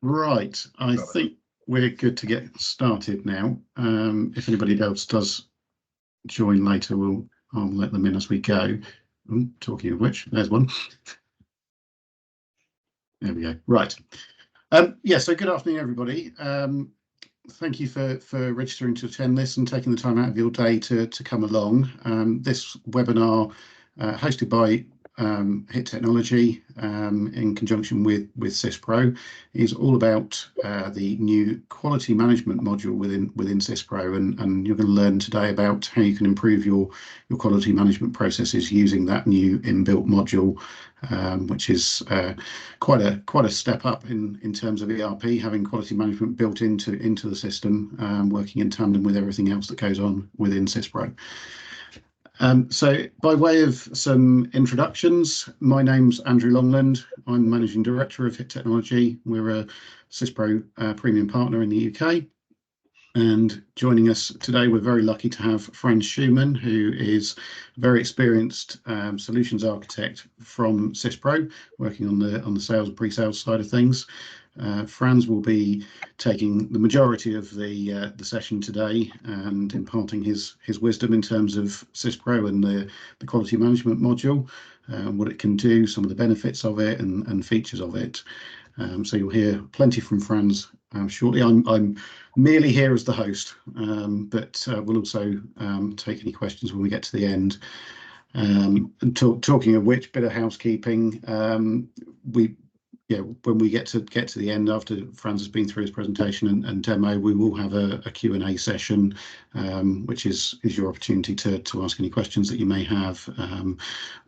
Right, I think we're good to get started now. If anybody else does join later, I'll let them in as we go. Talking of which, there's one. There we go. Right. Yeah, so good afternoon, everybody. Thank you for registering to attend this and taking the time out of your day to come along. This webinar hosted by HIT Technology in conjunction with SYSPRO is all about the new quality management module within SYSPRO, and you're going to learn today about how you can improve your quality management processes using that new inbuilt module, which is quite a step up in terms of ERP, having quality management built into the system, working in tandem with everything else that goes on within SYSPRO. So by way of some introductions, my name's Andrew Longland. I'm Managing Director of HIT Technology. We're a SYSPRO premium partner in the UK. And joining us today, we're very lucky to have Franz Schumann, who is a very experienced solutions architect from SYSPRO, working on the sales and pre-sales side of things. Franz will be taking the majority of the session today and imparting his wisdom in terms of SYSPRO and the quality management module, what it can do, some of the benefits of it and features of it. So you'll hear plenty from Franz shortly. I'm merely here as the host, but we'll also take any questions when we get to the end. And talking of which, bit of housekeeping, when we get to the end, after Franz has been through his presentation and demo, we will have a Q&A session, which is your opportunity to ask any questions that you may have.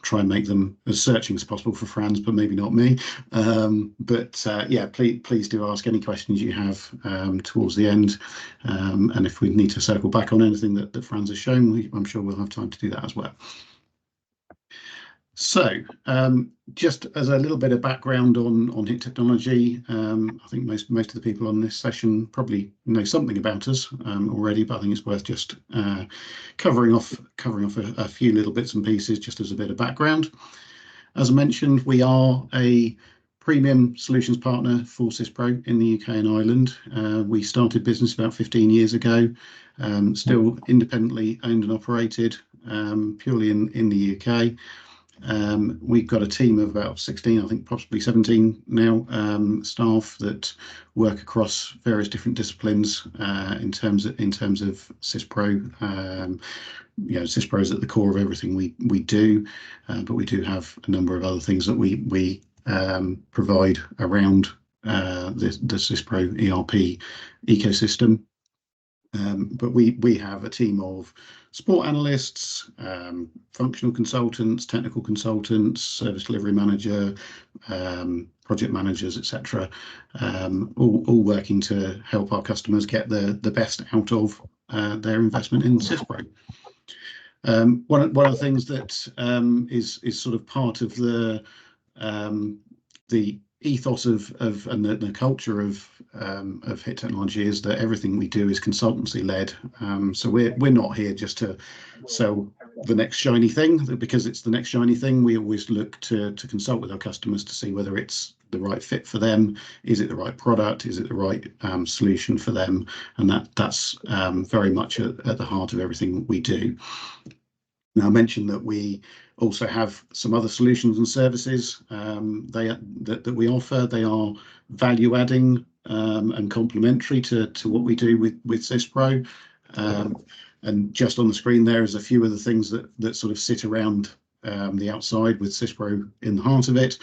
Try and make them as searching as possible for Franz, but maybe not me. Yeah, please do ask any questions you have towards the end. And if we need to circle back on anything that Franz has shown, I'm sure we'll have time to do that as well. So, just as a little bit of background on HIT Technology, I think most of the people on this session probably know something about us already, but I think it's worth just covering off a few little bits and pieces just as a bit of background. As I mentioned, we are a premium solutions partner for SYSPRO in the UK and Ireland. We started business about 15 years ago, still independently owned and operated, purely in the UK. We've got a team of about 16, I think possibly 17 now, staff that work across various different disciplines in terms of SYSPRO. SYSPRO is at the core of everything we do, but we do have a number of other things that we provide around the SYSPRO ERP ecosystem. But we have a team of support analysts, functional consultants, technical consultants, service delivery manager, project managers, etc., all working to help our customers get the best out of their investment in SYSPRO. One of the things that is sort of part of the ethos of and the culture of HIT Technology is that everything we do is consultancy led. So we're not here just to sell the next shiny thing. Because it's the next shiny thing, we always look to consult with our customers to see whether it's the right fit for them. Is it the right product? Is it the right solution for them? And that's very much at the heart of everything we do. Now, I mentioned that we also have some other solutions and services that we offer. They are value adding and complementary to what we do with SYSPRO. And just on the screen there is a few of the things that sort of sit around the outside with SYSPRO in the heart of it.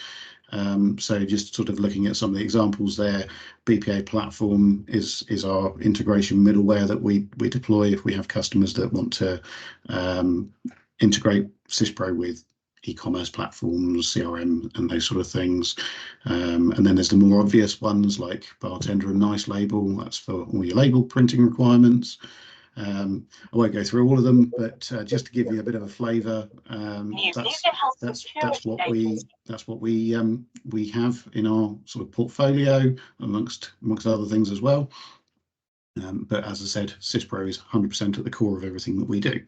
So just sort of looking at some of the examples there, BPA platform is our integration middleware that we deploy if we have customers that want to integrate SYSPRO with e-commerce platforms, CRM, and those sort of things. And then there's the more obvious ones like Bartender and Nice Label. That's for all your label printing requirements. I won't go through all of them, but just to give you a bit of a flavour, that's what we have in our sort of portfolio amongst other things as well. But as I said, SYSPRO is 100% at the core of everything that we do.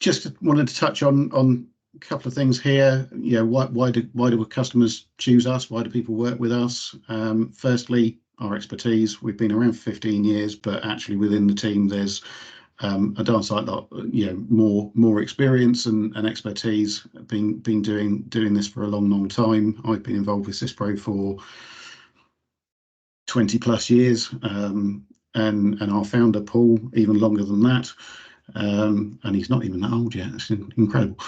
Just wanted to touch on couple of things here. Why do customers choose us? Why do people work with us? Firstly, our expertise. We've been around for 15 years, but actually within the team, there's a darn sight lot, more experience and expertise. Been doing this for a long time. I've been involved with SYSPRO for 20 plus years, and our founder Paul even longer than that. And he's not even that old yet. It's incredible.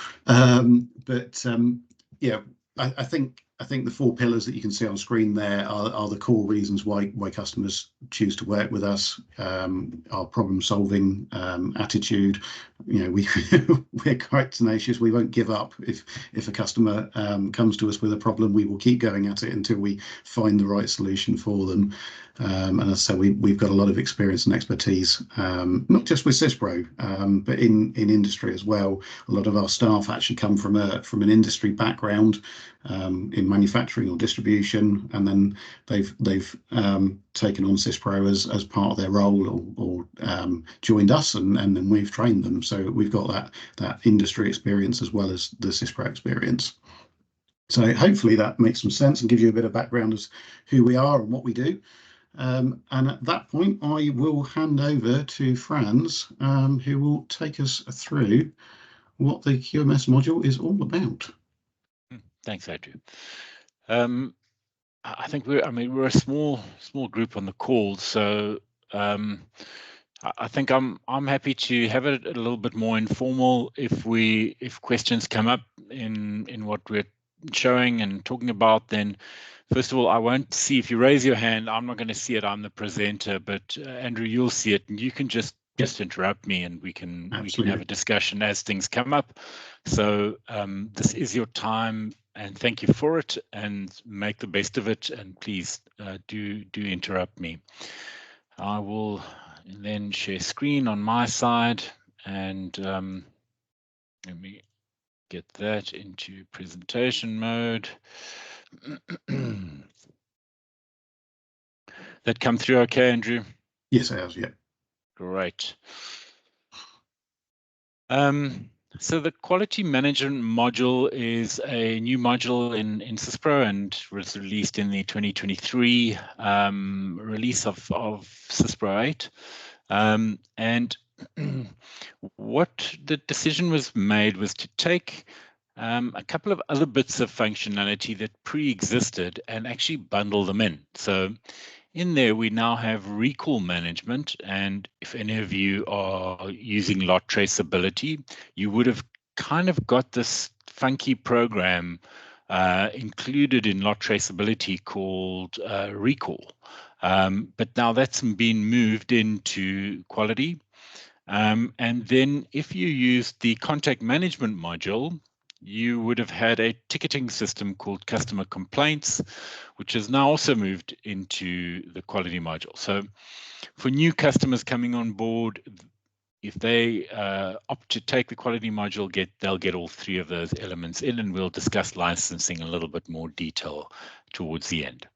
Yeah, I think the four pillars that you can see on screen there are the core reasons why customers choose to work with us. Our problem solving attitude. We're quite tenacious. We won't give up. If a customer comes to us with a problem, we will keep going at it until we find the right solution for them. And as I say, we've got a lot of experience and expertise, not just with SYSPRO, but in industry as well. A lot of our staff actually come from an industry background, in manufacturing or distribution, and then they've taken on SYSPRO as part of their role, or joined us, and then we've trained them. So we've got that industry experience as well as the SYSPRO experience. So hopefully that makes some sense and gives you a bit of background as who we are and what we do. And at that point, I will hand over to Franz, who will take us through what the QMS module is all about. Thanks, Andrew. I think we're a small group on the call, so I think I'm happy to have it a little bit more informal. If questions come up in what we're showing and talking about, then first of all, I won't see if you raise your hand. I'm not going to see it. I'm the presenter, but Andrew, you'll see it, and you can just interrupt me, and we can have a discussion as things come up. So this is your time, and thank you for it, and make the best of it, and please do interrupt me. I will then share screen on my side, and let me get that into presentation mode. That come through okay, Andrew? Yes, it has, yeah. Great. So the quality management module is a new module in SYSPRO, and was released in the 2023 release of SYSPRO 8. And what the decision was made was to take a couple of other bits of functionality that pre-existed and actually bundle them in. So in there, we now have recall management, and if any of you are using lot traceability, you would have kind of got this funky program included in lot traceability called recall. But now that's been moved into quality. And then if you use the contact management module, you would have had a ticketing system called customer complaints, which has now also moved into the quality module. So for new customers coming on board, if they opt to take the quality module, they'll get all three of those elements in, and we'll discuss licensing in a little bit more detail towards the end.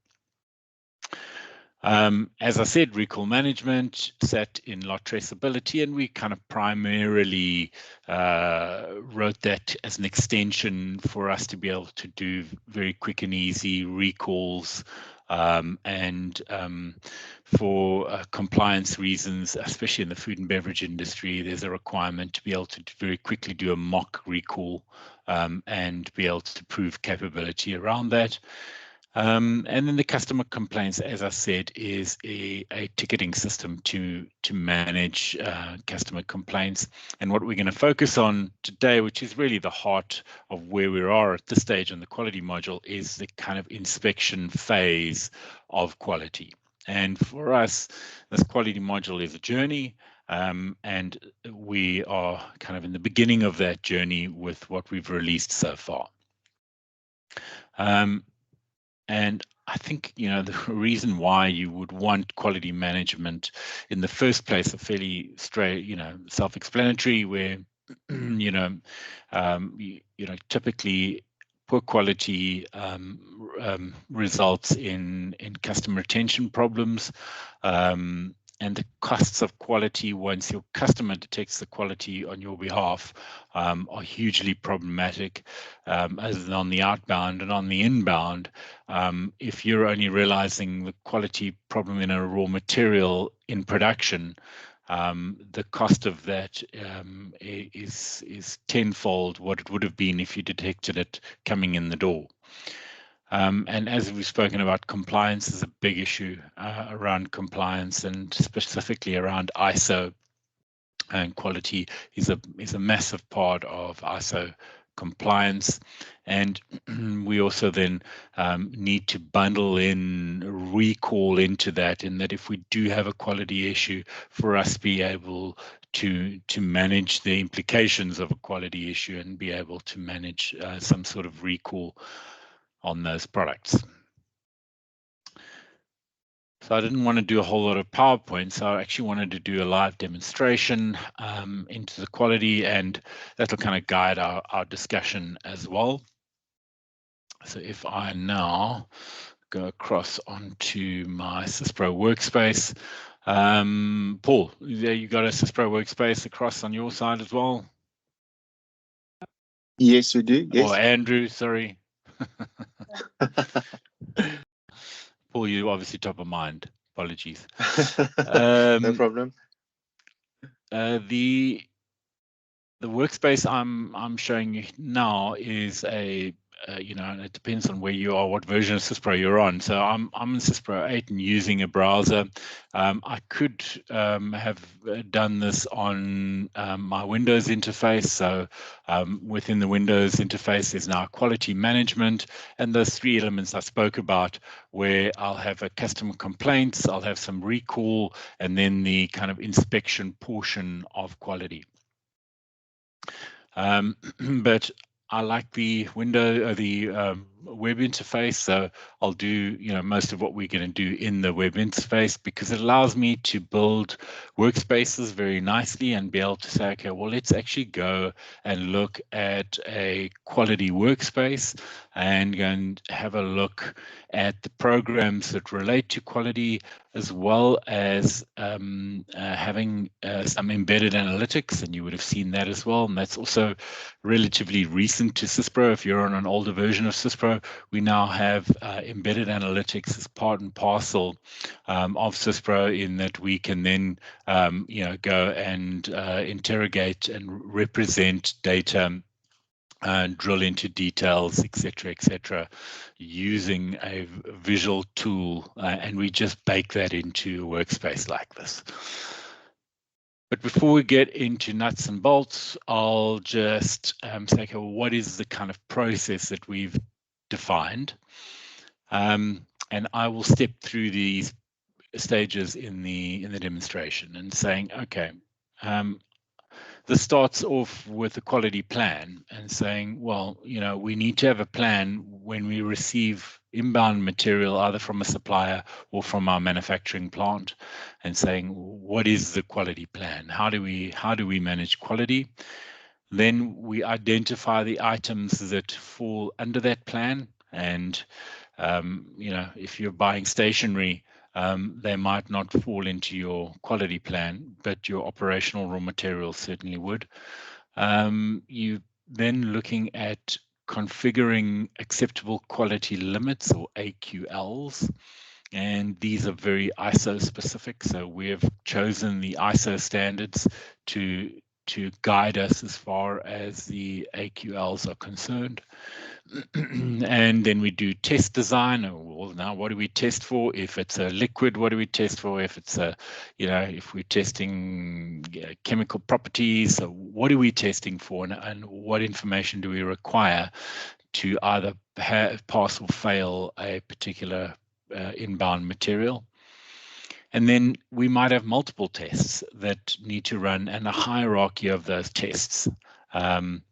As I said, recall management sat in lot traceability, and we kind of primarily wrote that as an extension for us to be able to do very quick and easy recalls, and for compliance reasons, especially in the food and beverage industry, there's a requirement to be able to very quickly do a mock recall and be able to prove capability around that. And then the customer complaints, as I said, is a ticketing system to manage customer complaints. And what we're going to focus on today, which is really the heart of where we are at this stage in the quality module, is the kind of inspection phase of quality. And for us, this quality module is a journey, and we are kind of in the beginning of that journey with what we've released so far. And I think, the reason why you would want quality management in the first place are fairly straight, self-explanatory, where, typically poor quality results in customer retention problems, and the costs of quality once your customer detects the quality on your behalf are hugely problematic, as on the outbound and on the inbound. If you're only realizing the quality problem in a raw material in production, the cost of that is tenfold what it would have been if you detected it coming in the door. And as we've spoken about, compliance is a big issue around compliance, and specifically around ISO. And quality is a massive part of ISO compliance. And we also then need to bundle in recall into that, in that if we do have a quality issue, for us to be able to manage the implications of a quality issue and be able to manage some sort of recall on those products. So I didn't want to do a whole lot of PowerPoint, so I actually wanted to do a live demonstration into the quality, and that'll kind of guide our discussion as well. So if I now go across onto my SYSPRO workspace, Paul, there you got a SYSPRO workspace across on your side as well? Yes, we do. Yes. Or Andrew, sorry. Paul, you obviously top of mind. Apologies. No problem. The workspace I'm showing you now is a you know, and it depends on where you are, what version of SYSPRO you're on. So I'm in SYSPRO 8 and using a browser. I could have done this on my Windows interface. So within the Windows interface, there's now quality management, and those three elements I spoke about, where I'll have a customer complaints, I'll have some recall, and then the kind of inspection portion of quality. But I like the window or the web interface, so I'll do, you know, most of what we're going to do in the web interface, because it allows me to build workspaces very nicely and be able to say, okay, well, let's actually go and look at a quality workspace and go and have a look at the programs that relate to quality, as well as having some embedded analytics, and you would have seen that as well. And that's also relatively recent to SYSPRO. If you're on an older version of SYSPRO, we now have embedded analytics as part and parcel of SYSPRO, in that we can then you know, go and interrogate and represent data and drill into details, etc., using a visual tool, and we just bake that into a workspace like this. But before we get into nuts and bolts, I'll just say, okay, well, what is the kind of process that we've defined? And I will step through these stages in the demonstration and saying, okay, this starts off with a quality plan and saying, well, you know, we need to have a plan when we receive inbound material, either from a supplier or from our manufacturing plant, and saying, what is the quality plan? How do we manage quality? Then we identify the items that fall under that plan, and you know, if you're buying stationery, they might not fall into your quality plan, but your operational raw materials certainly would. You then looking at configuring acceptable quality limits, or AQLs, and these are very ISO specific. So we have chosen the ISO standards to guide us as far as the AQLs are concerned. And then we do test design. Well, now what do we test for? If it's a liquid, what do we test for? If it's a, you know, if we're testing chemical properties, so what are we testing for, and what information do we require to either pass or fail a particular inbound material? And then we might have multiple tests that need to run, and a hierarchy of those tests. And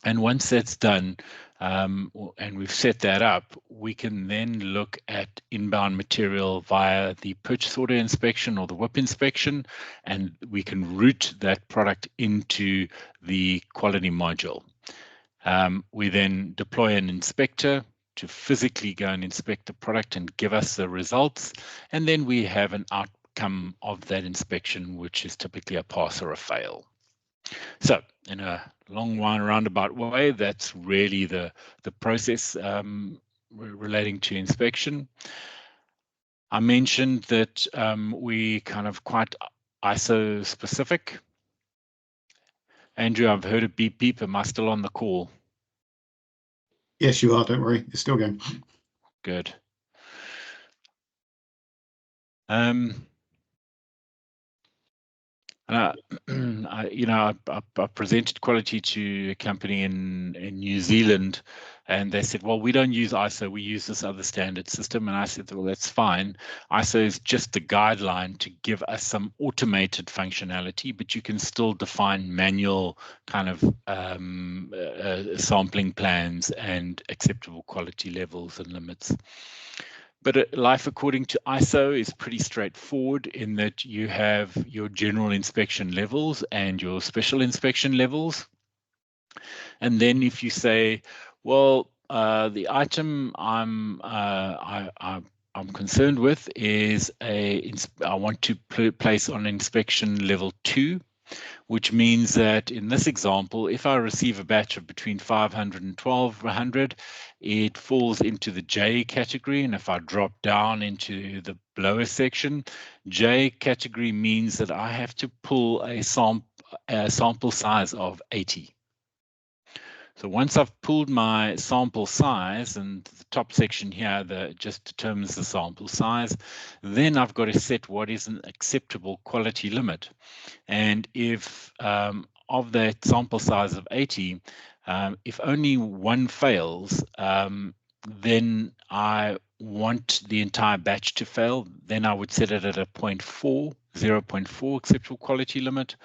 once that's done, and we've set that up, we can then look at inbound material via the purchase order inspection or the WIP inspection, and we can route that product into the quality module. We then deploy an inspector to physically go and inspect the product and give us the results, and then we have an outcome of that inspection, which is typically a pass or a fail. So in a long roundabout way, that's really the process relating to inspection. I mentioned that we kind of quite ISO specific. Andrew, I've heard a beep beep. Am I still on the call? Yes, you are. Don't worry. It's still going. Good. I presented quality to a company in New Zealand, and they said, well, we don't use ISO, we use this other standard system. And I said, well, that's fine. ISO is just the guideline to give us some automated functionality, but you can still define manual kind of sampling plans and acceptable quality levels and limits. But life according to ISO is pretty straightforward in that you have your general inspection levels and your special inspection levels. And then if you say, well, the item I'm concerned with is I want to place on inspection level 2, which means that in this example, if I receive a batch of between 500 and 1200, it falls into the J category. And if I drop down into the lower section, J category means that I have to pull a sample size of 80. So once I've pulled my sample size, and the top section here just determines the sample size, then I've got to set what is an acceptable quality limit. And if of that sample size of 80, if only one fails, then I want the entire batch to fail. Then I would set it at a 0.4 acceptable quality limit.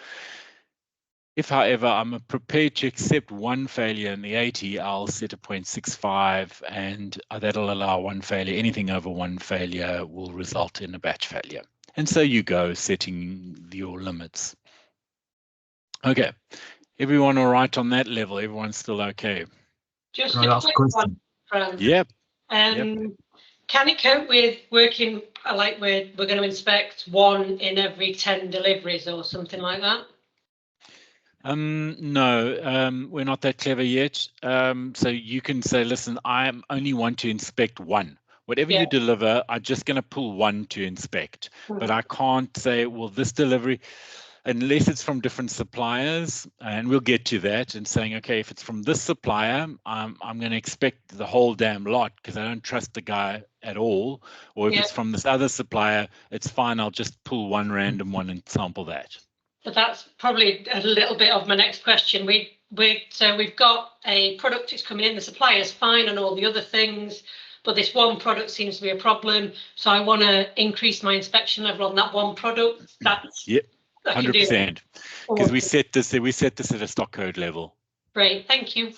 If, however, I'm prepared to accept one failure in the 80, I'll set a 0.65, and that'll allow one failure. Anything over one failure will result in a batch failure. And so you go setting your limits. Okay, everyone all right on that level? Everyone's still okay? Just a quick question, Frank. Yep. Can it cope with working like we're going to inspect 1 in every 10 deliveries or something like that? No, we're not that clever yet. So you can say, listen, I only want to inspect 1. Whatever you deliver, I'm just going to pull 1 to inspect. But I can't say, well, this delivery, unless it's from different suppliers, and we'll get to that, and saying, okay, if it's from this supplier, I'm going to expect the whole damn lot because I don't trust the guy at all. Or if it's from this other supplier, it's fine. I'll just pull 1 random one and sample that. But that's probably a little bit of my next question. So we've got a product that's coming in, the supplier's fine and all the other things, but this one product seems to be a problem. So I want to increase my inspection level on that one product. That's 100%. Because we set this at a stock code level. Great, thank you.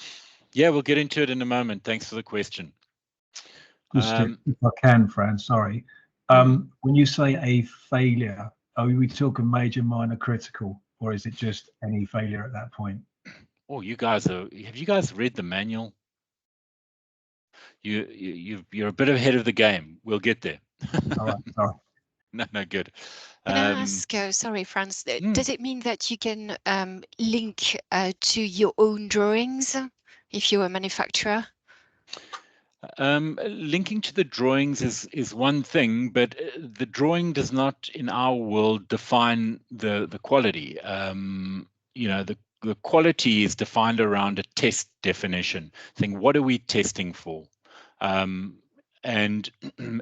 Yeah, we'll get into it in a moment. Thanks for the question. Just if I can, Fran, sorry. When you say a failure, are we talking major, minor, critical, or is it just any failure at that point? Oh, have you guys read the manual? You're a bit ahead of the game. We'll get there. All right, sorry. No, good. Can I ask, sorry, Franz, does it mean that you can link to your own drawings if you're a manufacturer? Linking to the drawings is one thing, but the drawing does not, in our world, define the quality. The quality is defined around a test definition, saying what are we testing for? And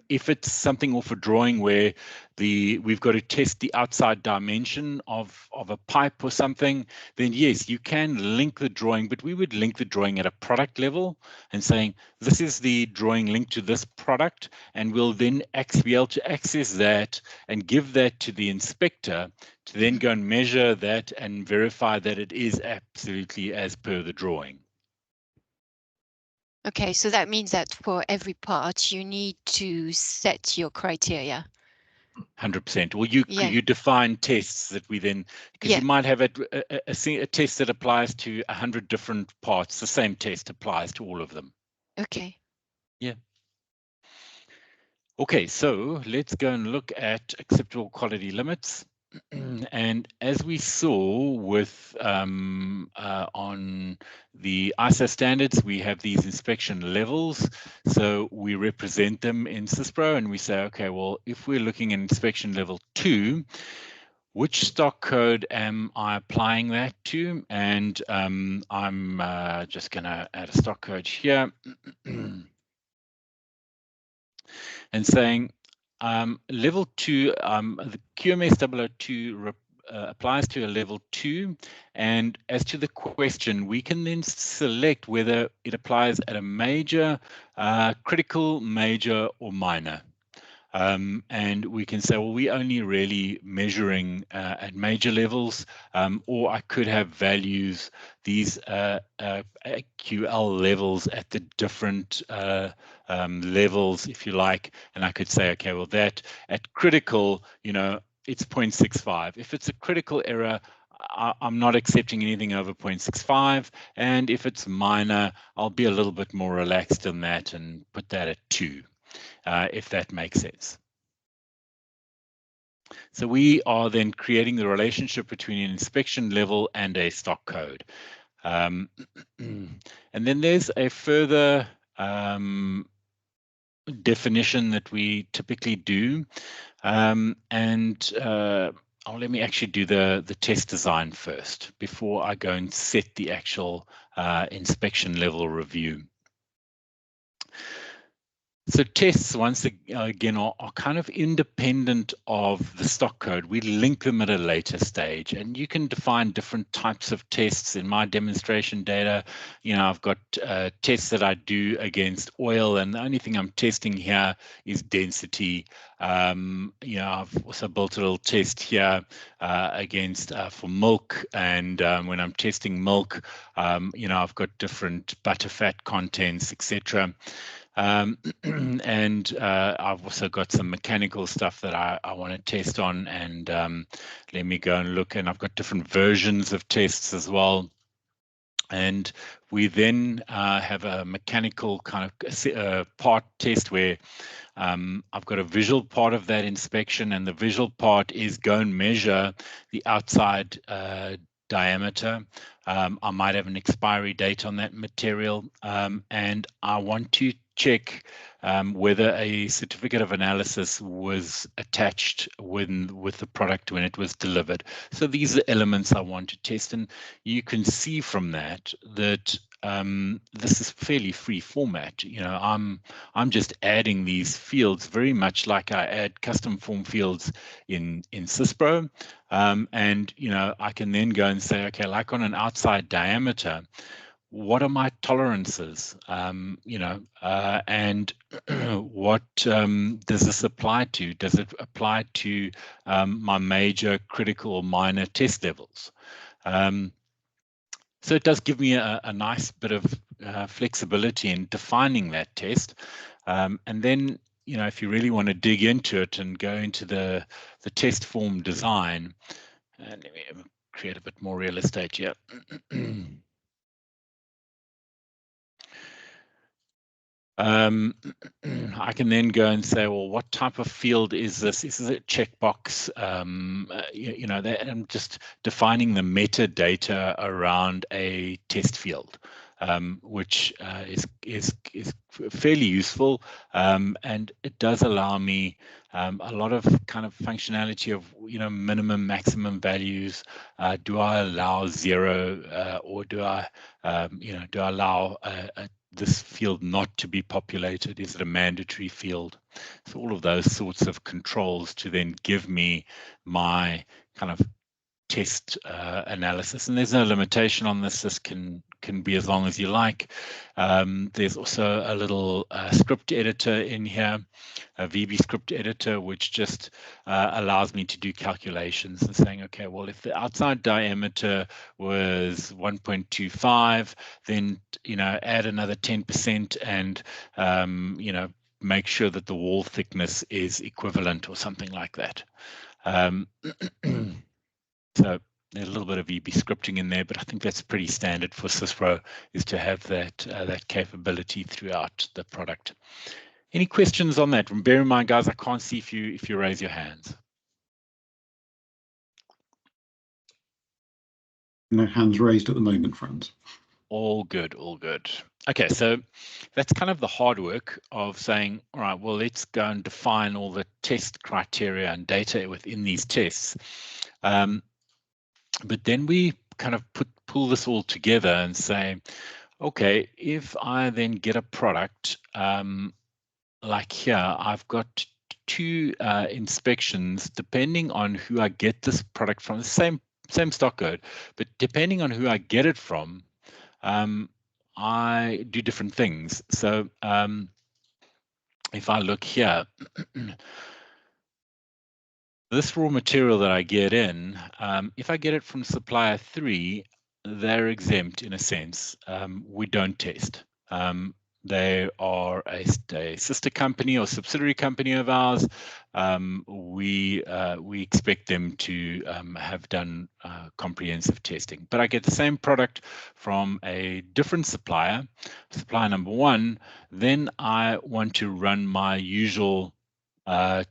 if it's something off a drawing where we've got to test the outside dimension of a pipe or something, then yes, you can link the drawing, but we would link the drawing at a product level and saying, this is the drawing linked to this product, and we'll then be able to access that and give that to the inspector to then go and measure that and verify that it is absolutely as per the drawing. Okay, so that means that for every part, you need to set your criteria. 100%. Well, you define tests that we then, because you might have a test that applies to 100 different parts. The same test applies to all of them. Okay. Yeah. Okay, so let's go and look at acceptable quality limits. And as we saw with on the ISO standards, we have these inspection levels. So we represent them in SYSPRO and we say, okay, well, if we're looking at inspection level 2, which stock code am I applying that to? And I'm just going to add a stock code here. And saying level 2, the QMS 002 applies to a level 2. And as to the question, we can then select whether it applies at a major, critical, major, or minor. And we can say, well, we're only really measuring at major levels, or I could have values, these QL levels at the different levels, if you like, and I could say, okay, well, that at critical, you know, it's 0.65. If it's a critical error, I'm not accepting anything over 0.65, and if it's minor, I'll be a little bit more relaxed in that and put that at 2. If that makes sense. So we are then creating the relationship between an inspection level and a stock code. And then there's a further definition that we typically do. Let me actually do the test design first before I go and set the actual inspection level review. So tests, once again, are kind of independent of the stock code. We link them at a later stage, and you can define different types of tests. In my demonstration data, you know, I've got tests that I do against oil, and the only thing I'm testing here is density. You know, I've also built a little test here against for milk, and when I'm testing milk, you know, I've got different butterfat contents, etc. And I've also got some mechanical stuff that I want to test on, and let me go and look, and I've got different versions of tests as well. And we then have a mechanical kind of part test where I've got a visual part of that inspection, and the visual part is go and measure the outside diameter. I might have an expiry date on that material, and I want to check whether a certificate of analysis was attached with the product when it was delivered. So these are elements I want to test, and you can see from that this is fairly free format. You know, I'm just adding these fields very much like I add custom form fields in SYSPRO, and you know, I can then go and say, okay, like on an outside diameter, what are my tolerances, you know, and what does this apply to? Does it apply to my major, critical, or minor test levels? So it does give me a nice bit of flexibility in defining that test. And then, you know, if you really want to dig into it and go into the test form design, and let me create a bit more real estate here. I can then go and say, well, what type of field is this? Is it a checkbox? You know, I'm just defining the metadata around a test field, which is fairly useful, and it does allow me a lot of kind of functionality of, you know, minimum, maximum values. Do I allow 0, or do I, you know, do I allow this field not to be populated? Is it a mandatory field? So all of those sorts of controls to then give me my kind of test analysis. And there's no limitation on this. This can be as long as you like. There's also a little script editor in here, a VB script editor, which just allows me to do calculations and saying, okay, well, if the outside diameter was 1.25, then, you know, add another 10% and, you know, make sure that the wall thickness is equivalent or something like that. So there's a little bit of VB scripting in there, but I think that's pretty standard for SYSPRO, is to have that that capability throughout the product. Any questions on that? Bear in mind, guys, I can't see if you raise your hands. No hands raised at the moment, friends. All good, all good. Okay, so that's kind of the hard work of saying, all right, well, let's go and define all the test criteria and data within these tests. But then we kind of pull this all together and say, okay, if I then get a product like here, I've got 2 inspections depending on who I get this product from, the same stock code, but depending on who I get it from, I do different things. So if I look here, this raw material that I get in, if I get it from supplier 3, they're exempt in a sense. We don't test. They are a sister company or subsidiary company of ours. We expect them to have done comprehensive testing. But I get the same product from a different supplier, supplier number 1. Then I want to run my usual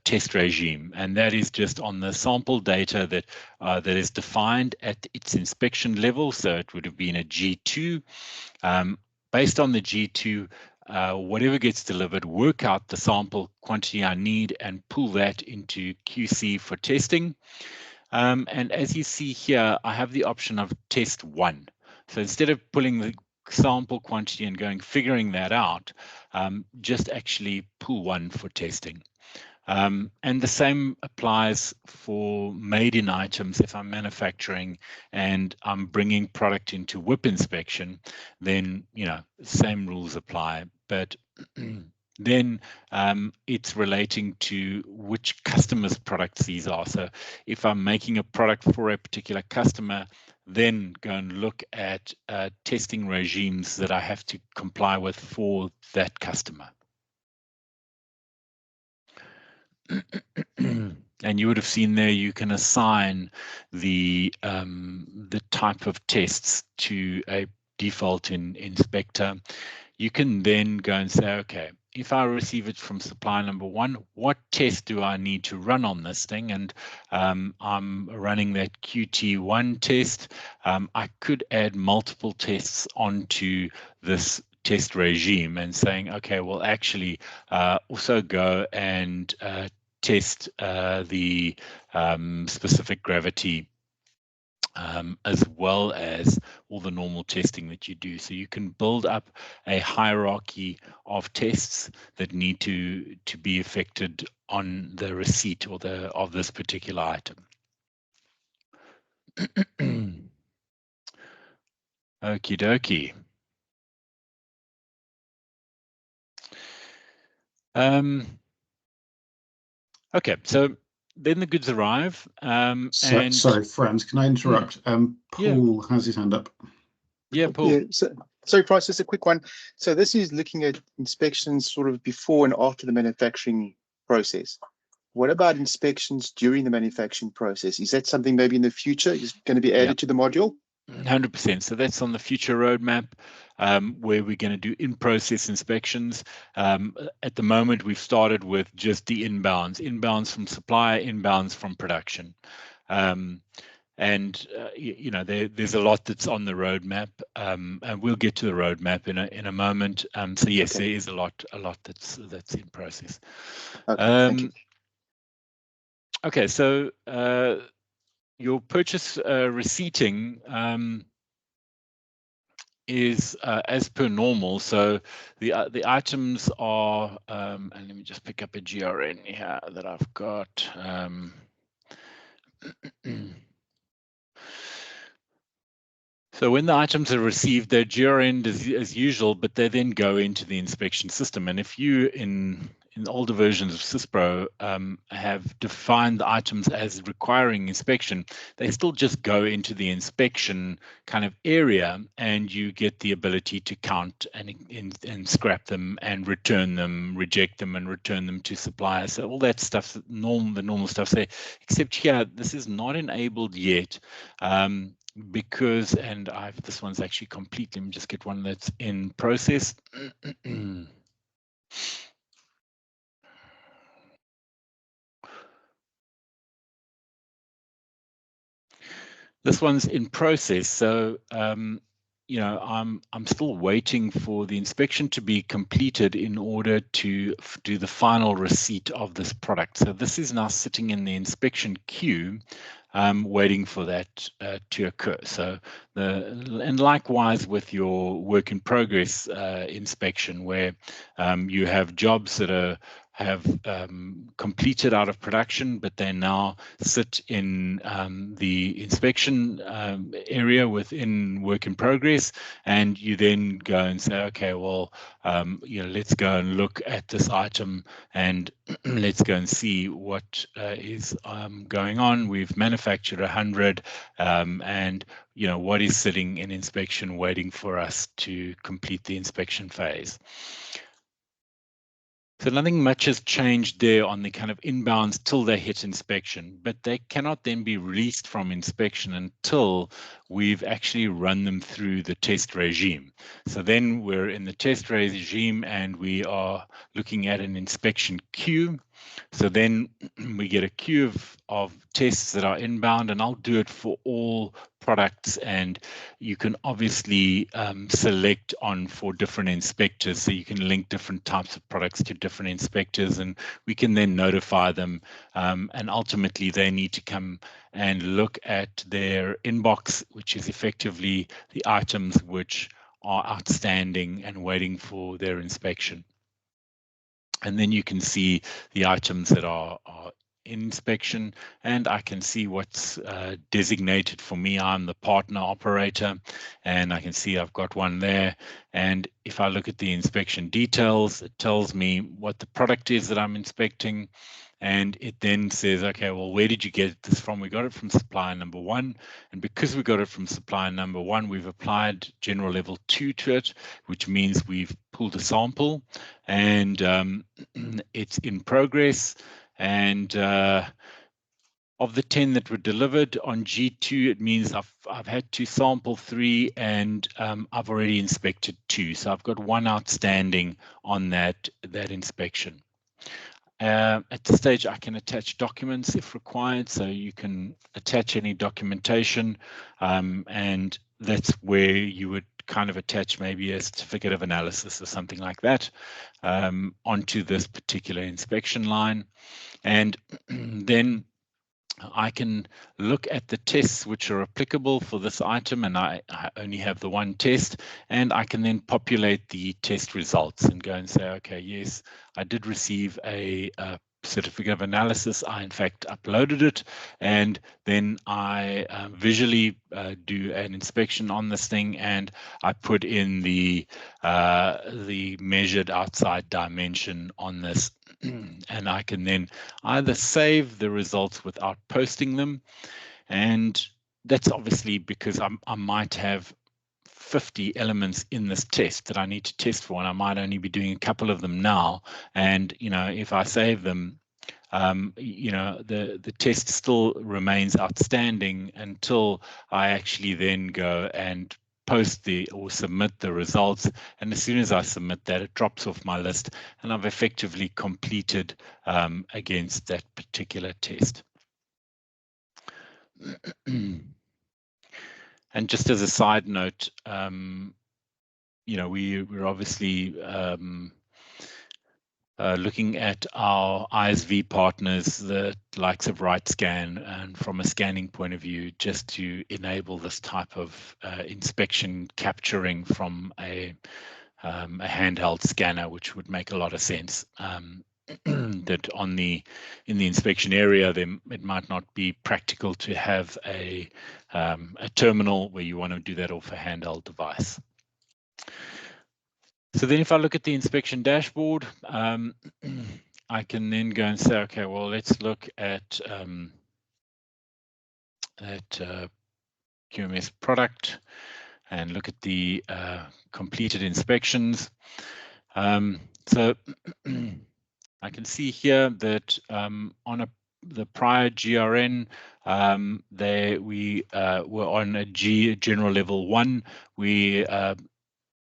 test regime, and that is just on the sample data that is defined at its inspection level. So it would have been a G2. Based on the G2, whatever gets delivered, work out the sample quantity I need and pull that into QC for testing. And as you see here, I have the option of test 1. So instead of pulling the sample quantity and figuring that out, just actually pull 1 for testing. And the same applies for made-in items. If I'm manufacturing and I'm bringing product into WIP inspection, then same rules apply. But then it's relating to which customer's products these are. So if I'm making a product for a particular customer, then go and look at testing regimes that I have to comply with for that customer. And you would have seen there you can assign the type of tests to a default in Inspector. You can then go and say, okay, if I receive it from supplier number 1, what test do I need to run on this thing? And I'm running that QT1 test. I could add multiple tests onto this test regime and saying, okay, well, actually also go and test the specific gravity as well as all the normal testing that you do. So you can build up a hierarchy of tests that need to be effected on the receipt or of this particular item. Okie dokie. Okay, so then the goods arrive. Sorry, Franz, can I interrupt? Paul has his hand up. Yeah, Paul. Yeah, sorry, Price, just a quick one. So this is looking at inspections sort of before and after the manufacturing process. What about inspections during the manufacturing process? Is that something maybe in the future is going to be added to the module? 100%. So that's on the future roadmap where we're going to do in-process inspections. At the moment, we've started with just the inbounds from supplier, inbounds from production. There's a lot that's on the roadmap, and we'll get to the roadmap in a moment. So yes, there is a lot that's in process. Okay, thank you. Okay, so your purchase receipting is as per normal. So the items are, and let me just pick up a GRN here that I've got. So when the items are received, they're GRN'd as usual, but they then go into the inspection system. And if you in older versions of SYSPRO have defined the items as requiring inspection, they still just go into the inspection kind of area, and you get the ability to count and scrap them and return them, reject them and return them to suppliers. So all that stuff, the normal stuff there, except here, this is not enabled yet. Because, and this one's actually complete. Let me just get one that's in process. This one's in process, so you know, I'm still waiting for the inspection to be completed in order to do the final receipt of this product. So this is now sitting in the inspection queue, waiting for that to occur. So and likewise with your work in progress inspection, where you have jobs that have completed out of production, but they now sit in the inspection area within work in progress, and you then go and say, okay, well, you know, let's go and look at this item and let's go and see what is going on. We've manufactured 100, and you know, what is sitting in inspection waiting for us to complete the inspection phase. So nothing much has changed there on the kind of inbounds till they hit inspection, but they cannot then be released from inspection until we've actually run them through the test regime. So then we're in the test regime and we are looking at an inspection queue. So then we get a queue of tests that are inbound, and I'll do it for all products, and you can obviously select on for different inspectors, so you can link different types of products to different inspectors, and we can then notify them, and ultimately they need to come and look at their inbox, which is effectively the items which are outstanding and waiting for their inspection. And then you can see the items that are in inspection, and I can see what's designated for me. I'm the partner operator, and I can see I've got one there. And if I look at the inspection details, it tells me what the product is that I'm inspecting. And it then says, okay, well, where did you get this from? We got it from supplier number 1. And because we got it from supplier number 1, we've applied general level 2 to it, which means we've pulled a sample, and it's in progress. And of the 10 that were delivered on G2, it means I've had to sample 3, and I've already inspected 2. So I've got 1 outstanding on that inspection. At this stage, I can attach documents if required, so you can attach any documentation, and that's where you would kind of attach maybe a certificate of analysis or something like that onto this particular inspection line. And then I can look at the tests which are applicable for this item, and I only have the 1 test, and I can then populate the test results and go and say, okay, yes, I did receive a certificate of analysis. I in fact uploaded it, and then I visually do an inspection on this thing, and I put in the measured outside dimension on this. And I can then either save the results without posting them, and that's obviously because I might have 50 elements in this test that I need to test for, and I might only be doing a couple of them now. And you know, if I save them, you know, the test still remains outstanding until I actually then go and post or submit the results, and as soon as I submit that, it drops off my list, and I've effectively completed against that particular test. And just as a side note, you know, we're obviously looking at our ISV partners, the likes of RightScan, and from a scanning point of view, just to enable this type of inspection capturing from a handheld scanner, which would make a lot of sense. That in the inspection area, then it might not be practical to have a terminal where you want to do that off a handheld device. So then if I look at the inspection dashboard, I can then go and say, okay, well, let's look at QMS product and look at the completed inspections. So I can see here that on the prior GRN, we were on a general level 1. We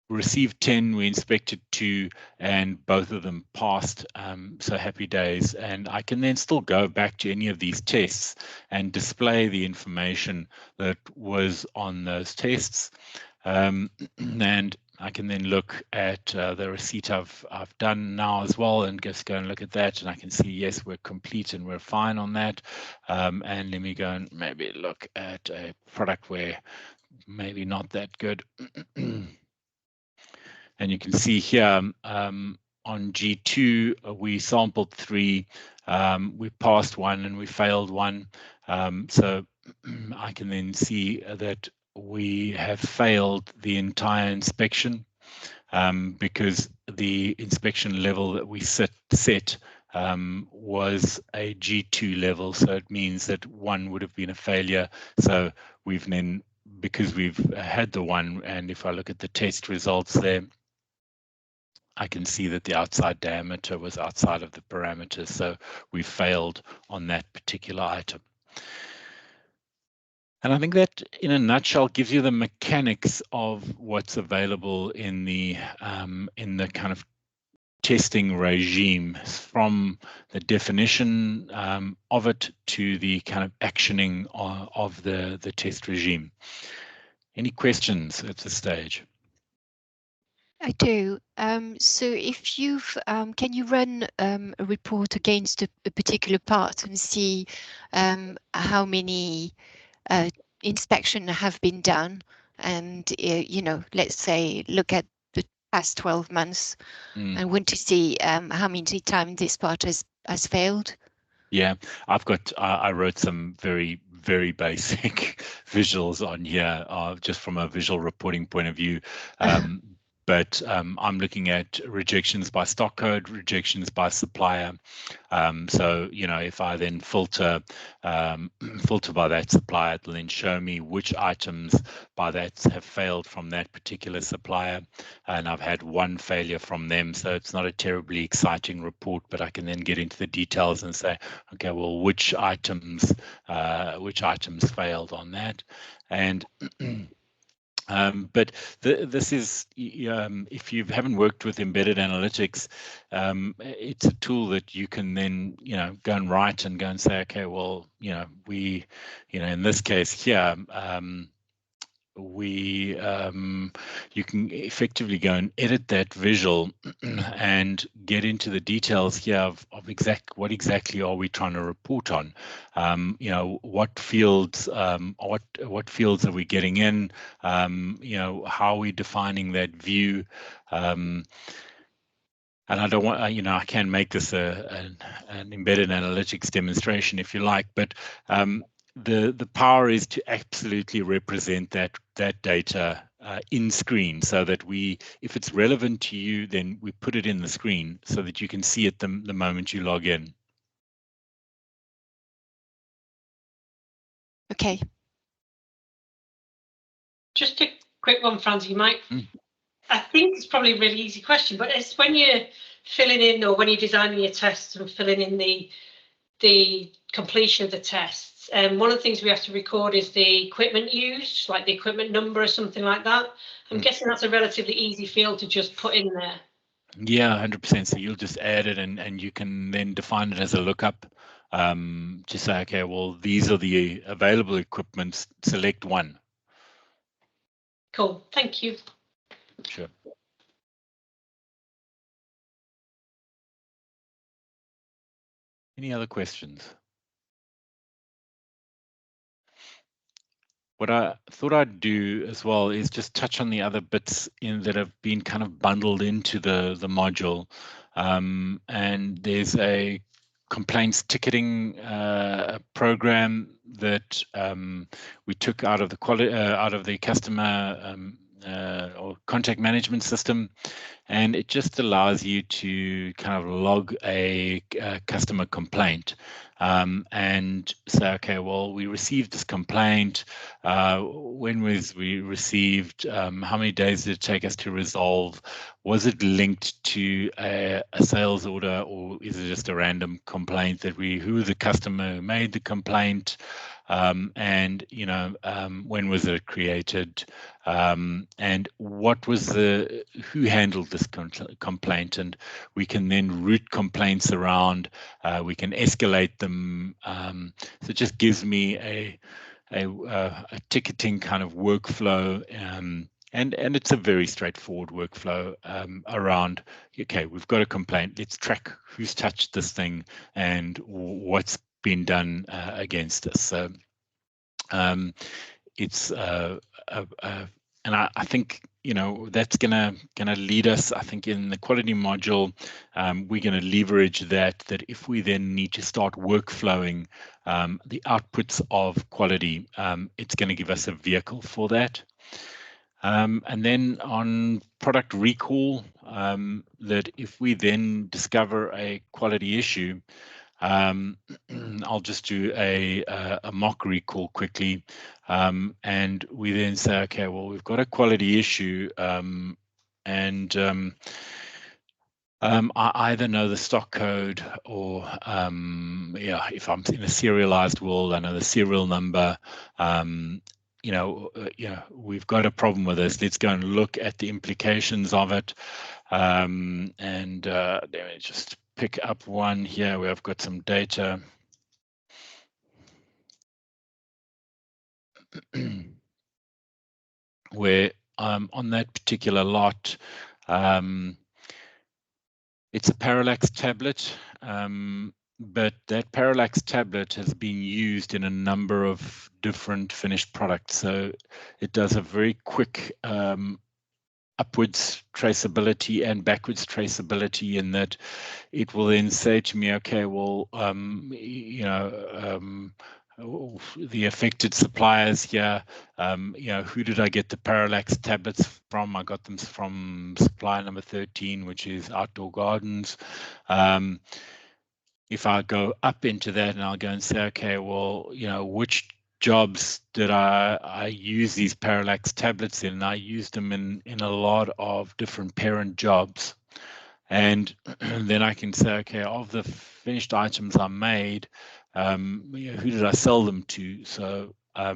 received 10, we inspected 2, and both of them passed. So happy days. And I can then still go back to any of these tests and display the information that was on those tests. And I can then look at the receipt I've done now as well, and just go and look at that, and I can see, yes, we're complete and we're fine on that. And let me go and maybe look at a product where maybe not that good. And you can see here on G2, we sampled 3, we passed 1 and we failed 1. So I can then see that we have failed the entire inspection because the inspection level that we set was a G2 level. So it means that 1 would have been a failure. So we've then, because we've had the 1, and if I look at the test results there, I can see that the outside diameter was outside of the parameters. So we failed on that particular item. And I think that, in a nutshell, gives you the mechanics of what's available in the kind of testing regime, from the definition of it to the kind of actioning of the test regime. Any questions at this stage? I do. So if you've, can you run a report against a particular part and see how many inspection have been done, and you know, let's say look at the past 12 months and want to see how many times this part has failed? Yeah, I wrote some very basic visuals on here, just from a visual reporting point of view. But I'm looking at rejections by stock code, rejections by supplier. So, you know, if I then filter by that supplier, it'll then show me which items by that have failed from that particular supplier. And I've had 1 failure from them. So it's not a terribly exciting report, but I can then get into the details and say, okay, well, which items failed on that? And but this is, if you haven't worked with embedded analytics, it's a tool that you can then, you know, go and write and go and say, okay, well, you know, in this case here, you can effectively go and edit that visual and get into the details here of what exactly are we trying to report on. You know, what fields what fields are we getting in? You know, how are we defining that view? And I don't want, you know, I can make this an embedded analytics demonstration if you like, but the power is to absolutely represent that data in screen, so that if it's relevant to you, then we put it in the screen so that you can see it the moment you log in. Okay. Just a quick one, Franz. You might. I think it's probably a really easy question, but it's when you're filling in, or when you're designing your tests and filling in the completion of the tests. One of the things we have to record is the equipment used, like the equipment number or something like that. I'm guessing that's a relatively easy field to just put in there. Yeah, 100%. So you'll just add it, and you can then define it as a lookup. To say, okay, well, these are the available equipments, select one. Cool, thank you. Sure. Any other questions? What I thought I'd do as well is just touch on the other bits that have been kind of bundled into the module. And there's a complaints ticketing program that we took out of the customer or contact management system, and it just allows you to kind of log a customer complaint and say, okay, well, we received this complaint. When was we received? How many days did it take us to resolve? Was it linked to a sales order, or is it just a random complaint that who the customer who made the complaint? And when was it created, and what was who handled this complaint? And we can then route complaints around. We can escalate them. So it just gives me a ticketing kind of workflow, and it's a very straightforward workflow around, okay, we've got a complaint, let's track who's touched this thing and what's been done against us. So it's and I think that's gonna lead us. I think in the quality module, we're gonna leverage that if we then need to start workflowing the outputs of quality, it's going to give us a vehicle for that. And then on product recall, that if we then discover a quality issue, I'll just do a mock recall quickly, and we then say, okay, well, we've got a quality issue, and I either know the stock code, or if I'm in a serialized world, I know the serial number. We've got a problem with this. Let's go and look at the implications of it. And let me just pick up one here where I've got some data. Where on that particular lot, it's a parallax tablet, but that parallax tablet has been used in a number of different finished products. So it does a very quick upwards traceability and backwards traceability, in that it will then say to me, okay, well, the affected suppliers here, who did I get the parallax tablets from? I got them from supplier number 13, which is Outdoor Gardens. If I go up into that and I'll go and say, okay, well, which jobs did I use these parallax tablets in? I used them in a lot of different parent jobs. And then I can say, okay, of the finished items I made, who did I sell them to? So, I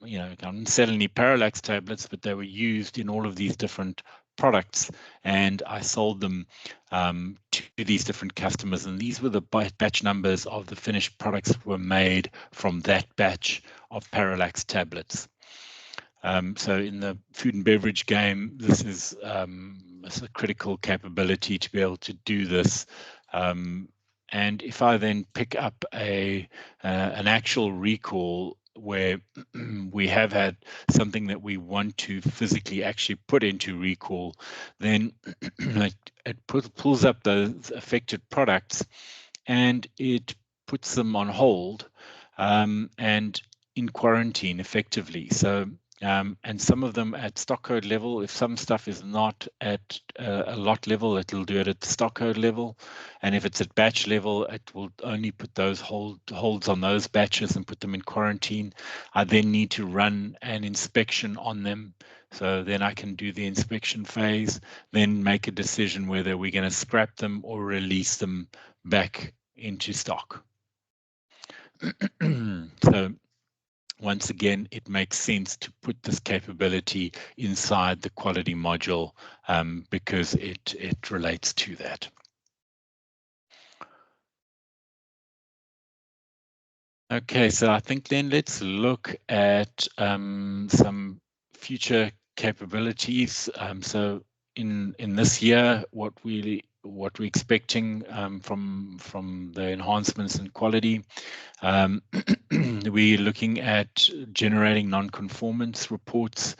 didn't sell any parallax tablets, but they were used in all of these different products, and I sold them to these different customers. And these were the batch numbers of the finished products that were made from that batch of parallax tablets. So in the food and beverage game, this is a critical capability to be able to do this. And if I then pick up an actual recall where we have had something that we want to physically actually put into recall, then it pulls up those affected products and it puts them on hold and in quarantine effectively. So and some of them at stock code level. If some stuff is not at a lot level, it'll do it at the stock code level. And if it's at batch level, it will only put those holds on those batches and put them in quarantine. I then need to run an inspection on them. So then I can do the inspection phase, then make a decision whether we're going to scrap them or release them back into stock. So once again, it makes sense to put this capability inside the quality module because it relates to that. Okay, so I think then let's look at some future capabilities. So in this year, what we're expecting from the enhancements in quality. We're looking at generating non-conformance reports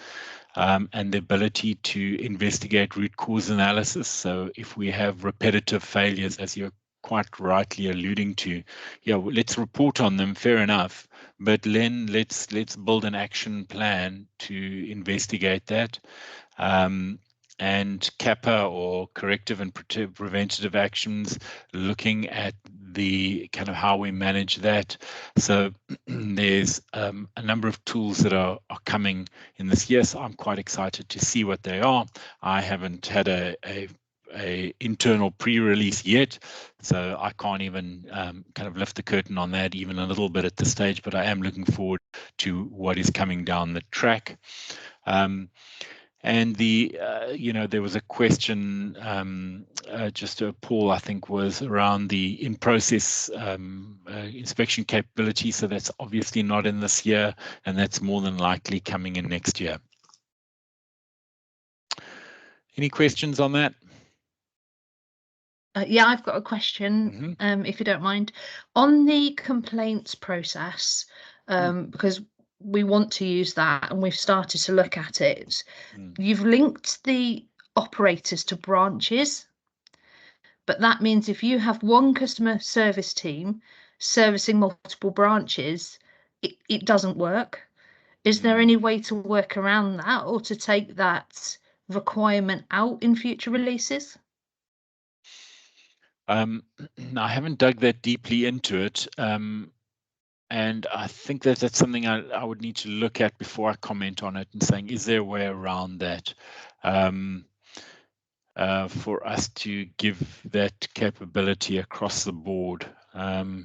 and the ability to investigate root cause analysis. So if we have repetitive failures, as you're quite rightly alluding to, let's report on them, fair enough, but then let's build an action plan to investigate that. and CAPA, or corrective and preventative actions, looking at the kind of how we manage that. So there's a number of tools that are coming in this year. So I'm quite excited to see what they are. I haven't had a internal pre-release yet, so I can't even kind of lift the curtain on that even a little bit at this stage, but I am looking forward to what is coming down the track. And the, there was a question, just Paul, I think, was around the in-process inspection capability. So that's obviously not in this year, and that's more than likely coming in next year. Any questions on that? Yeah, I've got a question, if you don't mind. On the complaints process, because we want to use that and we've started to look at it, you've linked the operators to branches, but that means if you have one customer service team servicing multiple branches, it doesn't work. Is there any way to work around that, or to take that requirement out in future releases? I haven't dug that deeply into it, and I think that that's something I would need to look at before I comment on it, and saying, is there a way around that for us to give that capability across the board? I'll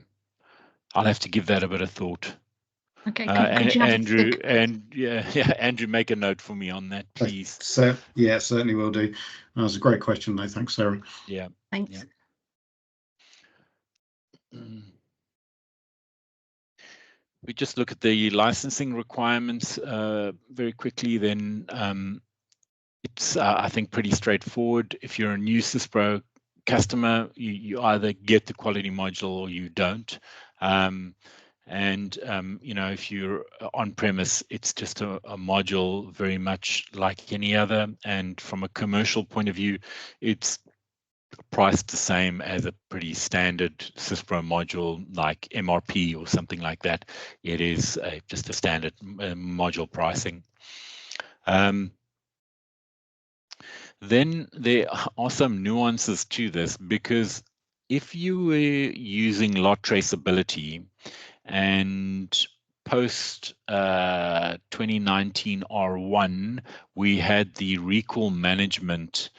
have to give that a bit of thought. Okay, Andrew, Andrew, make a note for me on that, please. So, yeah, certainly will do. That was a great question, though. Thanks, Sarah. Yeah. Thanks. Yeah. We just look at the licensing requirements very quickly, then it's, I think, pretty straightforward. If you're a new SYSPRO customer, you either get the quality module or you don't. If you're on premise, it's just a module very much like any other. And from a commercial point of view, it's priced the same as a pretty standard SYSPRO module like MRP or something like that. It is just a standard module pricing. Then there are some nuances to this, because if you were using lot traceability and post 2019 R1, we had the recall management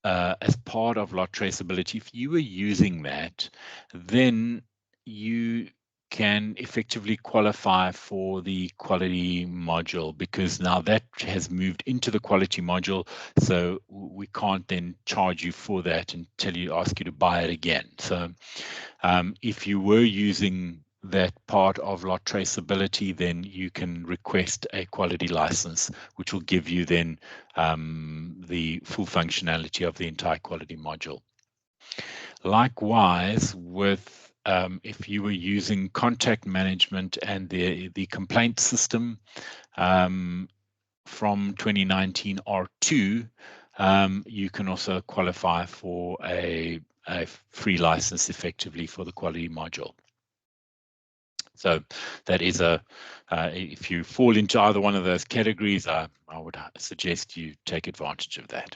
as part of lot traceability. If you were using that, then you can effectively qualify for the quality module, because now that has moved into the quality module, so we can't then charge you for that and ask you to buy it again. So if you were using that part of lot traceability, then you can request a quality license, which will give you then the full functionality of the entire quality module. Likewise, with if you were using contact management and the complaint system from 2019 R2, you can also qualify for a free license effectively for the quality module. So that is if you fall into either one of those categories, I would suggest you take advantage of that.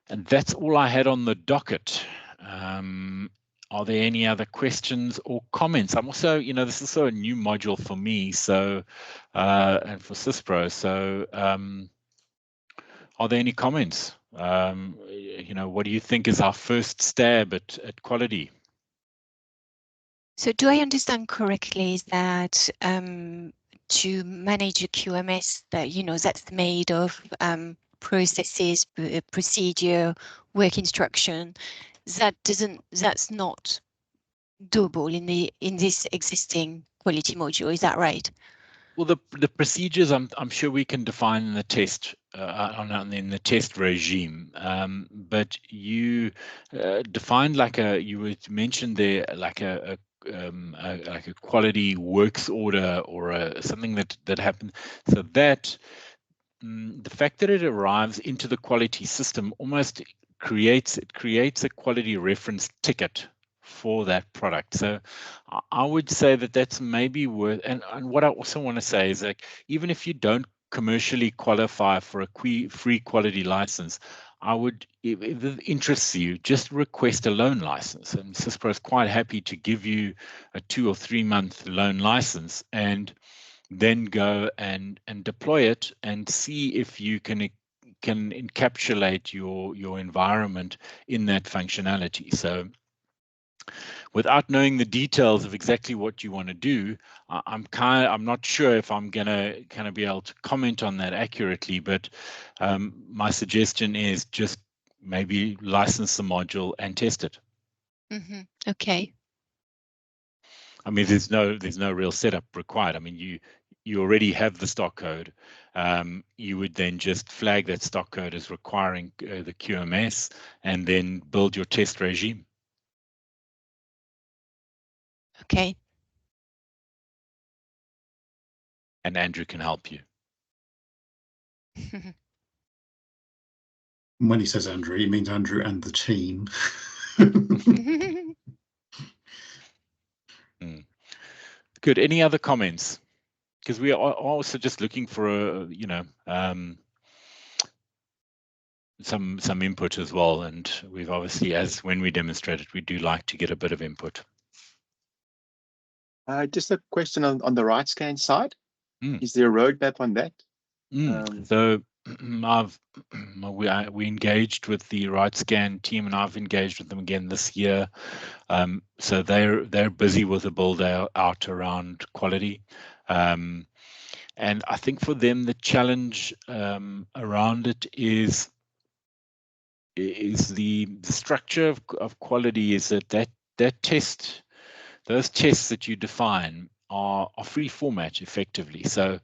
And that's all I had on the docket. Are there any other questions or comments? I'm also, this is sort of a new module for me, so and for SYSPRO. So are there any comments? What do you think is our first stab at quality? So do I understand correctly that to manage a QMS that, that's made of processes, procedure, work instruction, that's not doable in this existing quality module, is that right? Well, the procedures I'm sure we can define in the test in the test regime, but you defined you mentioned there like a quality works order or something that happened. So that the fact that it arrives into the quality system almost creates a quality reference ticket for that product. So I would say that that's maybe worth, and what I also want to say is, like, even if you don't commercially qualify for a free quality license, I would, if it interests you, just request a loan license. And SYSPRO is quite happy to give you a 2 or 3 month loan license, and then go and deploy it and see if you can encapsulate your environment in that functionality. So without knowing the details of exactly what you want to do, I'm not sure if I'm gonna kind of be able to comment on that accurately, but my suggestion is just maybe license the module and test it. Okay. I mean, there's no real setup required. I mean, you already have the stock code. You would then just flag that stock code as requiring the QMS, and then build your test regime. Okay. And Andrew can help you. When he says Andrew, he means Andrew and the team. Good. Any other comments? Because we are also just looking for some input as well, and we've obviously, as when we demonstrated, we do like to get a bit of input. Just a question on the right scan side. Is there a roadmap on that? So we engaged with the RightScan team, and I've engaged with them again this year. So they're busy with a build out around quality. And I think for them the challenge around it is the structure of quality, is that test, those tests that you define are free format effectively. So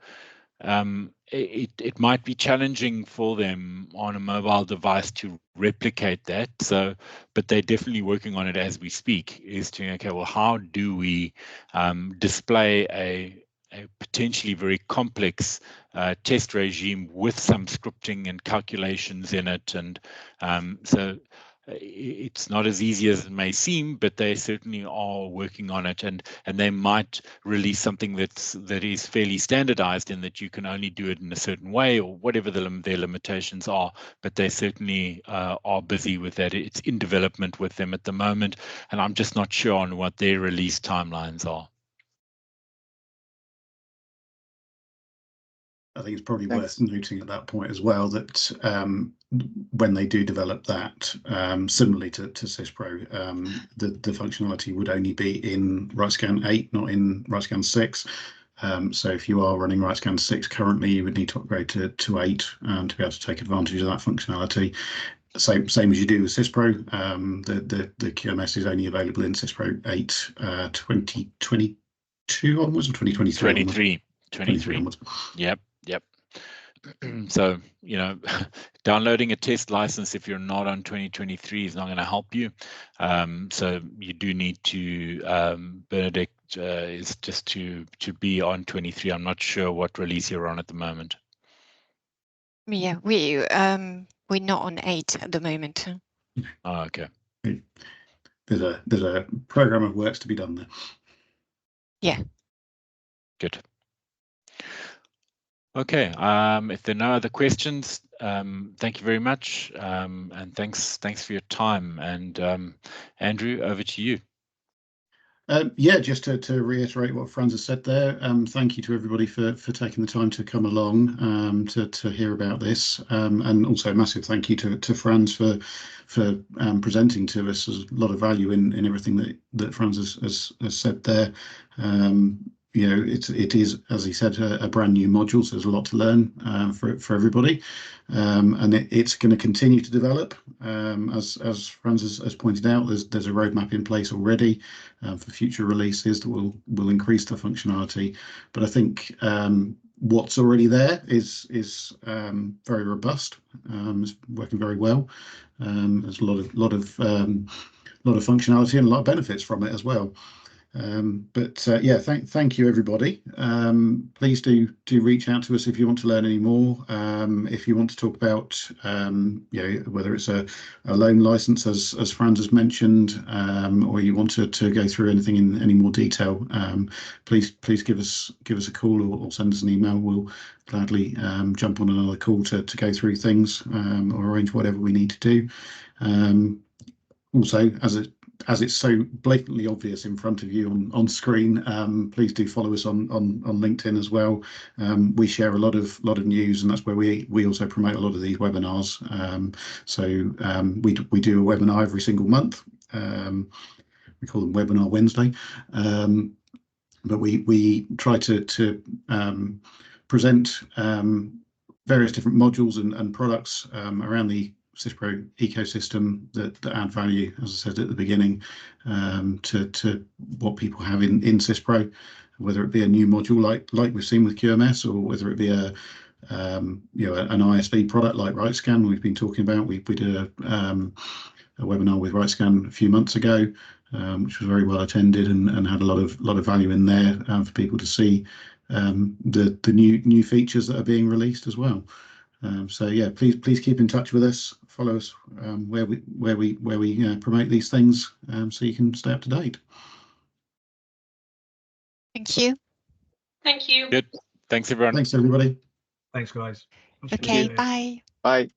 it might be challenging for them on a mobile device to replicate that. So, but they're definitely working on it as we speak, is to, okay, well, how do we display a potentially very complex test regime with some scripting and calculations in it. And so it's not as easy as it may seem, but they certainly are working on it, and they might release something that is fairly standardized in that you can only do it in a certain way, or whatever their limitations are. But they certainly are busy with that. It's in development with them at the moment, and I'm just not sure on what their release timelines are. I think it's probably worth noting at that point as well that when they do develop that, similarly to SYSPRO, the functionality would only be in RightScan 8, not in RightScan 6. So if you are running RightScan 6 currently, you would need to upgrade to 8 to be able to take advantage of that functionality. Same as you do with SYSPRO. The QMS is only available in SYSPRO 8 2022 onwards, or 2023 23 onwards. Yep. So, downloading a test license if you're not on 2023 is not going to help you. So you do need to, Benedict, is just to be on 23. I'm not sure what release you're on at the moment. Yeah, we're not on 8 at the moment. Oh, okay. There's a program of works to be done there. Yeah. Good. Okay, if there are no other questions, thank you very much, and thanks for your time. And Andrew, over to you. Yeah, just to reiterate what Franz has said there, thank you to everybody for taking the time to come along to hear about this, and also a massive thank you to Franz for presenting to us. There's a lot of value in everything that Franz has said there. It is, as he said, a brand new module, so there's a lot to learn for everybody, and it's going to continue to develop. As Franz has pointed out, there's a roadmap in place already for future releases that will increase the functionality. But I think what's already there is very robust. It's working very well. There's a lot of functionality and a lot of benefits from it as well. Yeah, thank you everybody. Please do reach out to us if you want to learn any more. If you want to talk about whether it's a loan license as Franz has mentioned, or you want to go through anything in any more detail, please give us a call or send us an email. We'll gladly jump on another call to go through things, or arrange whatever we need to do. Also, as it's so blatantly obvious in front of you on screen, please do follow us on LinkedIn as well. We share a lot of news, and that's where we also promote a lot of these webinars. We do a webinar every single month. We call them Webinar Wednesday, but we try to present various different modules and products around the SYSPRO ecosystem that add value, as I said at the beginning, to what people have in SYSPRO, whether it be a new module like we've seen with QMS, or whether it be an ISV product like RightScan we've been talking about. We did a webinar with RightScan a few months ago, which was very well attended and had a lot of value in there for people to see the new features that are being released as well. Yeah, please keep in touch with us. Follow us where we promote these things, so you can stay up to date. Thank you. Thank you. Good. Thanks, everyone. Thanks, everybody. Thanks, guys. Okay, bye. Bye.